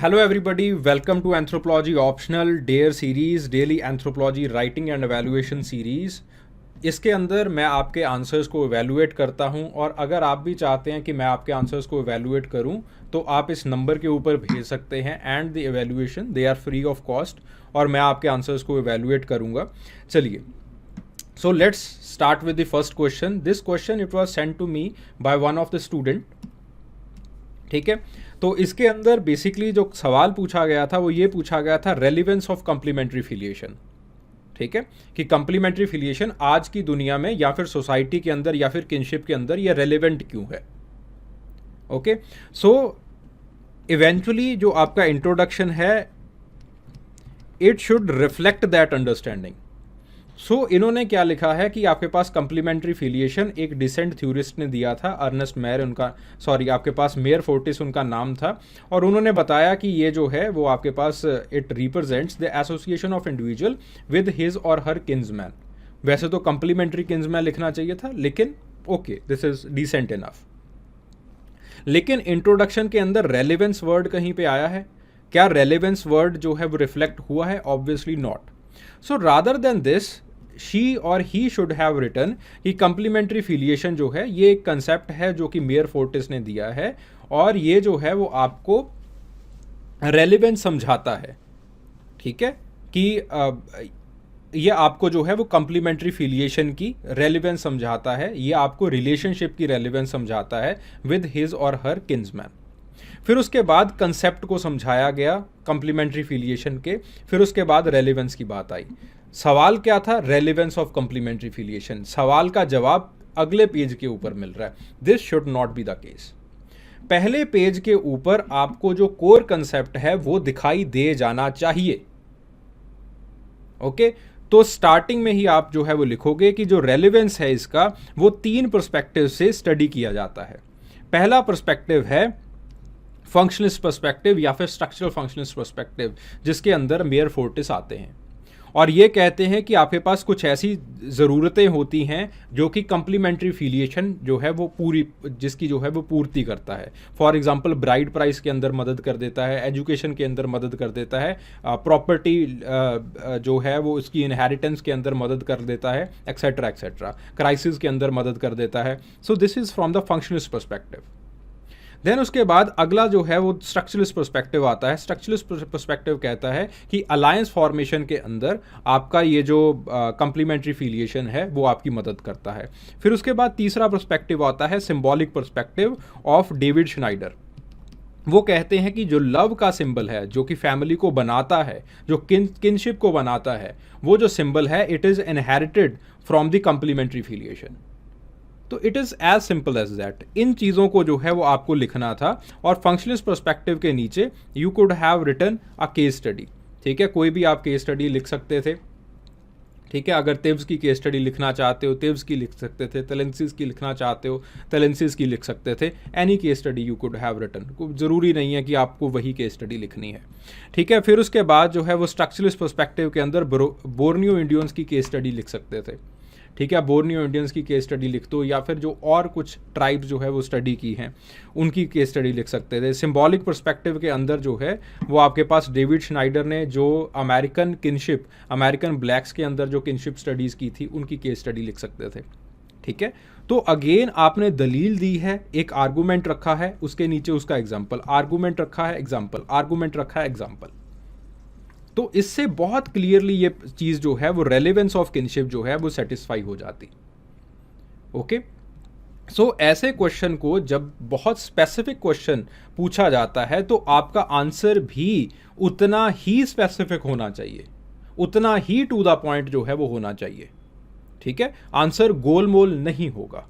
Hello everybody, welcome to anthropology optional dare series, daily anthropology writing and evaluation series. इसके अंदर मैं आपके answers को एवेल्युएट करता हूं, और अगर आप भी चाहते हैं कि मैं आपके आंसर्स को एवेल्युएट करूं तो आप इस नंबर के ऊपर भेज सकते हैं। And the evaluation they are free of cost, और मैं आपके आंसर्स को एवेल्युएट करूंगा। चलिए, so let's start with the first question. This question it was sent to me by one of the student. ठीक है, तो इसके अंदर बेसिकली जो सवाल पूछा गया था वो ये पूछा गया था, रेलिवेंस ऑफ कंप्लीमेंट्री फिलिएशन। ठीक है, कि कंप्लीमेंट्री फिलिएशन आज की दुनिया में या फिर सोसाइटी के अंदर या फिर किनशिप के अंदर ये रेलिवेंट क्यों है। ओके, सो इवेंचुअली जो आपका इंट्रोडक्शन है, it should reflect that understanding. So इन्होंने क्या लिखा है कि आपके पास कंप्लीमेंट्री फिलिएशन एक डिसेंट थ्योरिस्ट ने दिया था, अर्नेस्ट मेयर उनका, सॉरी आपके पास मेयर फोर्टिस उनका नाम था, और उन्होंने बताया कि ये जो है वो आपके पास it represents the association of individual with his or her kinsman. वैसे तो कंप्लीमेंट्री किन्समैन लिखना चाहिए था, लेकिन okay, this is decent enough. लेकिन इंट्रोडक्शन के अंदर रेलेवेंस वर्ड कहीं पे आया है क्या? रेलेवेंस वर्ड जो है वो रिफ्लेक्ट हुआ है? Obviously not. So rather than this, she और ही शुड हैव रिटन कि कंप्लीमेंट्री फिलिएशन जो है ये एक कंसेप्ट है जो कि मेयर फोर्टिस ने दिया है, और ये जो है वो आपको रेलिवेंस समझाता है। ठीक है, कि ये आपको जो है वो कंप्लीमेंट्री फिलिएशन की रेलिवेंस समझाता है, ये आपको रिलेशनशिप की रेलिवेंस समझाता है with his or her kinsman. फिर उसके बाद कंसेप्ट को समझाया गया कंप्लीमेंट्री फिलिएशन के, फिर उसके बाद रेलिवेंस की बात आई। सवाल क्या था? Relevance of complementary filiation. सवाल का जवाब अगले पेज के ऊपर मिल रहा है। This should not be the case. पहले पेज के ऊपर आपको जो कोर कंसेप्ट है वो दिखाई दे जाना चाहिए। ओके, तो स्टार्टिंग में ही आप जो है वो लिखोगे कि जो रेलिवेंस है इसका वो 3 पर्सपेक्टिव से स्टडी किया जाता है। पहला पर्सपेक्टिव है फंक्शनलिस्ट पर्सपेक्टिव या फिर स्ट्रक्चरल फंक्शनलिस्ट पर्सपेक्टिव, जिसके अंदर मेयर फोर्टिस आते हैं और ये कहते हैं कि आपके पास कुछ ऐसी ज़रूरतें होती हैं जो कि कंप्लीमेंट्री फिलिएशन जो है वो पूरी, जिसकी जो है वो पूर्ति करता है। फॉर एग्जांपल ब्राइड प्राइस के अंदर मदद कर देता है, एजुकेशन के अंदर मदद कर देता है, प्रॉपर्टी जो है वो उसकी इनहेरिटेंस के अंदर मदद कर देता है, एक्सेट्रा एक्सेट्रा, क्राइसिस के अंदर मदद कर देता है। So this is from the functionalist perspective. Then उसके बाद अगला जो है वो स्ट्रक्चरलिस्ट पर्सपेक्टिव आता है। स्ट्रक्चरलिस्ट पर्सपेक्टिव कहता है कि अलायंस फॉर्मेशन के अंदर आपका ये जो कंप्लीमेंट्री फिलिएशन है वो आपकी मदद करता है। फिर उसके बाद तीसरा पर्सपेक्टिव आता है symbolic perspective of David Schneider. वो कहते हैं कि जो लव का सिंबल है, जो कि फैमिली को बनाता है, जो किनशिप को बनाता है, वो जो सिंबल है it is inherited from the complementary filiation. तो it is as simple as that. इन चीज़ों को जो है वो आपको लिखना था, और फंक्शनलिस्ट पर्सपेक्टिव के नीचे you could have written a case study. ठीक है, कोई भी आप केस स्टडी लिख सकते थे। ठीक है, अगर तिब्स की केस स्टडी लिखना चाहते हो तिब्स की लिख सकते थे, तलेंसिस की लिखना चाहते हो तलेंसिस की लिख सकते थे। Any case study you could have written. ज़रूरी नहीं है कि आपको वही केस स्टडी लिखनी है। ठीक है, फिर उसके बाद जो है वो स्ट्रक्चरलिस्ट पर्सपेक्टिव के अंदर बोर्नियो इंडियंस की केस स्टडी लिख सकते थे। ठीक है, बोर्नियो इंडियंस की केस स्टडी लिख दो, या फिर जो और कुछ ट्राइब्स जो है वो स्टडी की हैं उनकी केस स्टडी लिख सकते थे। सिंबॉलिक पर्सपेक्टिव के अंदर जो है वो आपके पास डेविड श्नाइडर ने जो अमेरिकन किनशिप, अमेरिकन ब्लैक्स के अंदर जो किनशिप स्टडीज़ की थी उनकी केस स्टडी लिख सकते थे। ठीक है, तो अगेन आपने दलील दी है, एक आर्गूमेंट रखा है, उसके नीचे उसका एग्जाम्पल, आर्गूमेंट रखा है एग्जाम्पल, आर्गूमेंट रखा है एग्जाम्पल। तो इससे बहुत क्लियरली ये चीज़ जो है वो रेलेवेंस ऑफ किनशिप जो है वो सेटिस्फाई हो जाती। ओके, सो ऐसे क्वेश्चन को जब बहुत स्पेसिफिक क्वेश्चन पूछा जाता है तो आपका आंसर भी उतना ही स्पेसिफिक होना चाहिए, उतना ही टू द पॉइंट जो है वो होना चाहिए। ठीक है, आंसर गोलमोल नहीं होगा,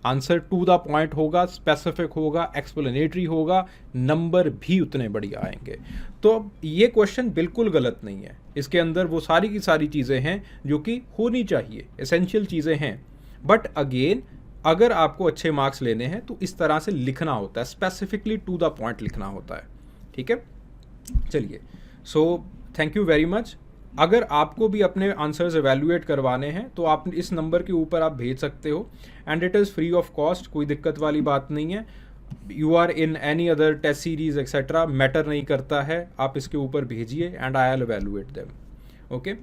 आंसर टू द पॉइंट होगा, स्पेसिफिक होगा, एक्सप्लेनेटरी होगा, नंबर भी उतने बढ़िया आएंगे। तो ये क्वेश्चन बिल्कुल गलत नहीं है, इसके अंदर वो सारी की सारी चीज़ें हैं जो कि होनी चाहिए, एसेंशियल चीज़ें हैं। बट अगेन अगर आपको अच्छे मार्क्स लेने हैं तो इस तरह से लिखना होता है, स्पेसिफिकली टू द पॉइंट लिखना होता है। ठीक है, चलिए, so thank you very much. अगर आपको भी अपने आंसर्स एवेल्युएट करवाने हैं तो आप इस नंबर के ऊपर आप भेज सकते हो, and it is free of cost, कोई दिक्कत वाली बात नहीं है। You are in any other test series etcetera, matter नहीं करता है, आप इसके ऊपर भेजिए and I will evaluate them. Okay.